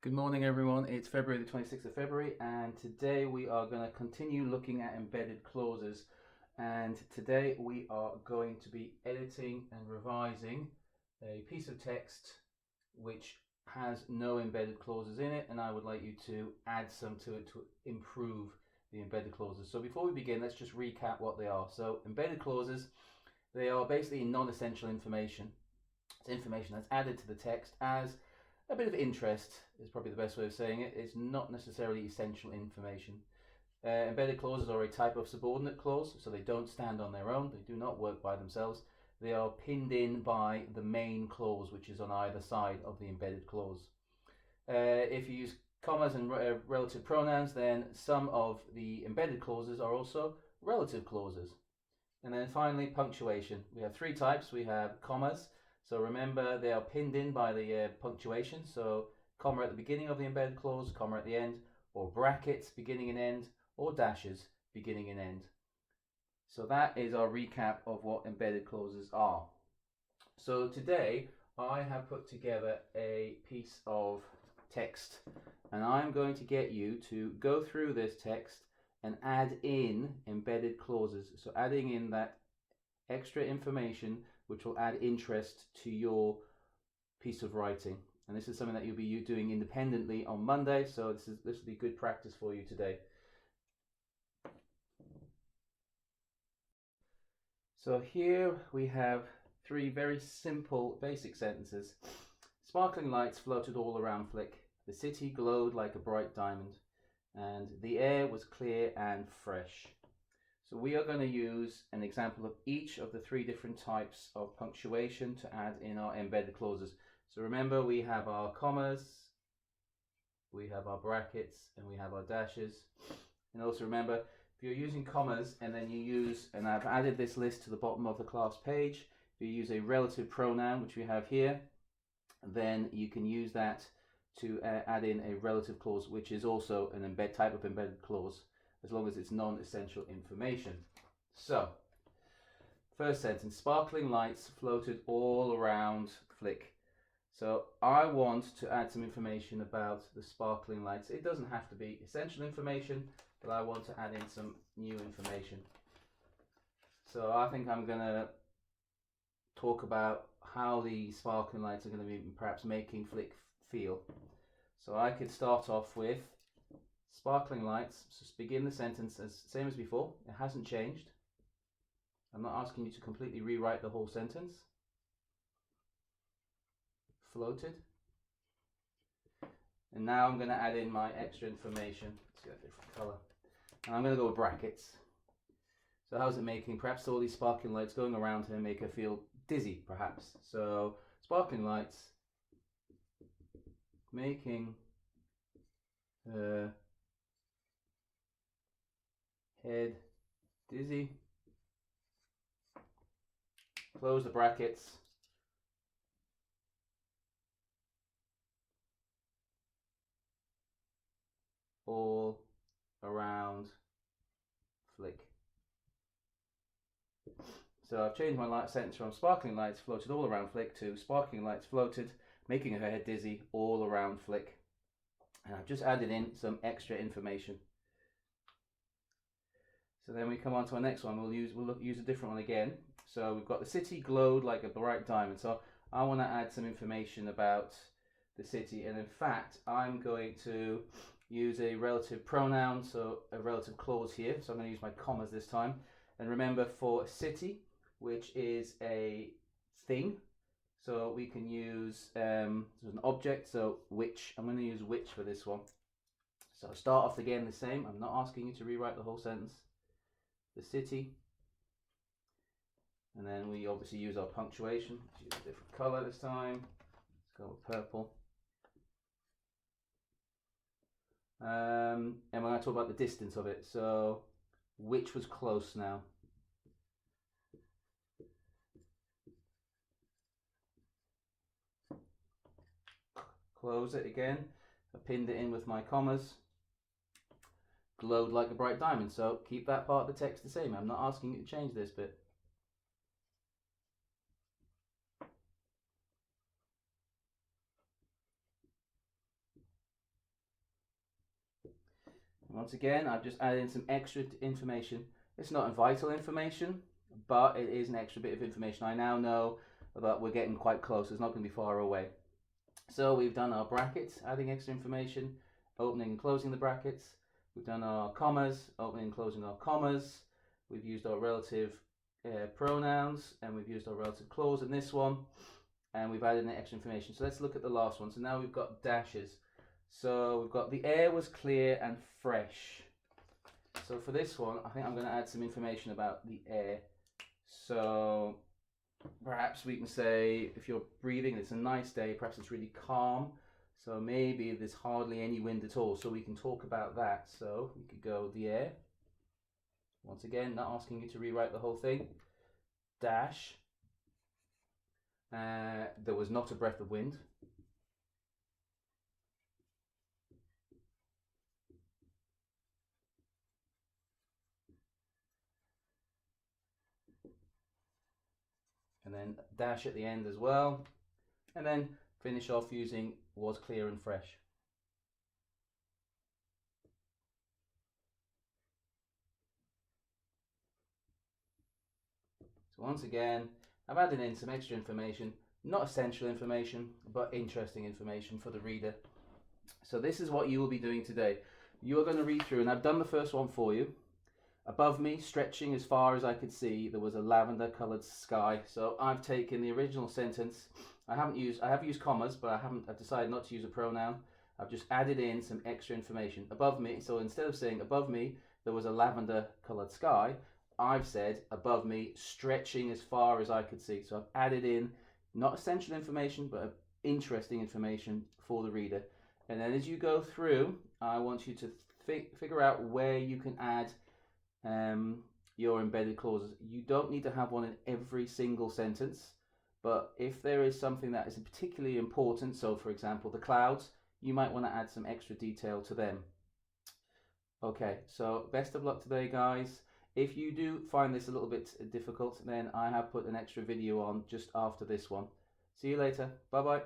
Good morning everyone, it's February the 26th of February and today we are going to continue looking at embedded clauses, and today we are going to be editing and revising a piece of text which has no embedded clauses in it, and I would like you to add some to it to improve the embedded clauses. So before we begin, let's just recap what they are. So embedded clauses, they are basically non-essential information. It's information that's added to the text as a bit of interest, is probably the best way of saying it. It's not necessarily essential information. Embedded clauses are a type of subordinate clause, so they don't stand on their own, they do not work by themselves. They are pinned in by the main clause, which is on either side of the embedded clause. If you use commas and relative pronouns, then some of the embedded clauses are also relative clauses. And then finally, punctuation. We have three types. We have commas. So remember, they are pinned in by the punctuation. So comma at the beginning of the embedded clause, comma at the end, or brackets beginning and end, or dashes beginning and end. So that is our recap of what embedded clauses are. So today I have put together a piece of text, and I'm going to get you to go through this text and add in embedded clauses. So adding in that extra information which will add interest to your piece of writing. And this is something that you'll be doing independently on Monday, so this will be good practice for you today. So here we have three very simple basic sentences. Sparkling lights floated all around Flick. The city glowed like a bright diamond, and the air was clear and fresh. So we are going to use an example of each of the three different types of punctuation to add in our embedded clauses. So remember, we have our commas, we have our brackets, and we have our dashes. And also remember, if you're using commas and then you use, and I've added this list to the bottom of the class page, if you use a relative pronoun, which we have here, then you can use that to add in a relative clause, which is also an type of embedded clause, as long as it's non-essential information. So, first sentence, sparkling lights floated all around Flick. So I want to add some information about the sparkling lights. It doesn't have to be essential information, but I want to add in some new information. So I think I'm going to talk about how the sparkling lights are going to be perhaps making Flick feel. So I could start off with sparkling lights. Just begin the sentence as same as before. It hasn't changed. I'm not asking you to completely rewrite the whole sentence. Floated. And now I'm going to add in my extra information. Let's get a different color. And I'm going to go with brackets. So how's it making? Perhaps all these sparkling lights going around her make her feel dizzy, perhaps. So sparkling lights making her head dizzy. Close the brackets. All around Flick. So I've changed my sentence from sparkling lights floated all around Flick to sparkling lights floated, making her head dizzy all around Flick. And I've just added in some extra information. So then we come on to our next one. We'll use a different one again. So we've got the city glowed like a bright diamond. So I want to add some information about the city, and in fact I'm going to use a relative pronoun, so a relative clause here. So I'm going to use my commas this time. And remember, for city, which is a thing, so we can use an object, so which. I'm going to use which for this one. So I'll start off again the same. I'm not asking you to rewrite the whole sentence. The city. And then we obviously use our punctuation. Let's use a different color this time. Let's go with purple. And we're going to talk about the distance of it. So which was close now. Close it again. I pinned it in with my commas. Glowed like a bright diamond. So keep that part of the text the same. I'm not asking you to change this bit. Once again, I've just added in some extra information. It's not vital information, but it is an extra bit of information. I now know that we're getting quite close. It's not going to be far away. So we've done our brackets, adding extra information, opening and closing the brackets. We've done our commas, opening and closing our commas. We've used our relative pronouns, and we've used our relative clause in this one, and we've added in extra information. So let's look at the last one. So now we've got dashes. So we've got the air was clear and fresh. So for this one, I think I'm going to add some information about the air. So perhaps we can say, if you're breathing, it's a nice day, perhaps it's really calm. So maybe there's hardly any wind at all. So we can talk about that. So we could go the air. Once again, not asking you to rewrite the whole thing. Dash. There was not a breath of wind. And then dash at the end as well. And then finish off using was clear and fresh. So once again, I've added in some extra information, not essential information, but interesting information for the reader. So this is what you will be doing today. You are going to read through, and I've done the first one for you. Above me, stretching as far as I could see, there was a lavender coloured sky. So I've taken the original sentence. I have used commas, but I've decided not to use a pronoun. I've just added in some extra information. Above me, so instead of saying above me, there was a lavender coloured sky, I've said above me, stretching as far as I could see. So I've added in not essential information, but interesting information for the reader. And then as you go through, I want you to figure out where you can add your embedded clauses. You don't need to have one in every single sentence, but if there is something that is particularly important, so for example the clouds, you might want to add some extra detail to them. Okay, so best of luck today, guys. If you do find this a little bit difficult, then I have put an extra video on just after this one. See you later. Bye bye.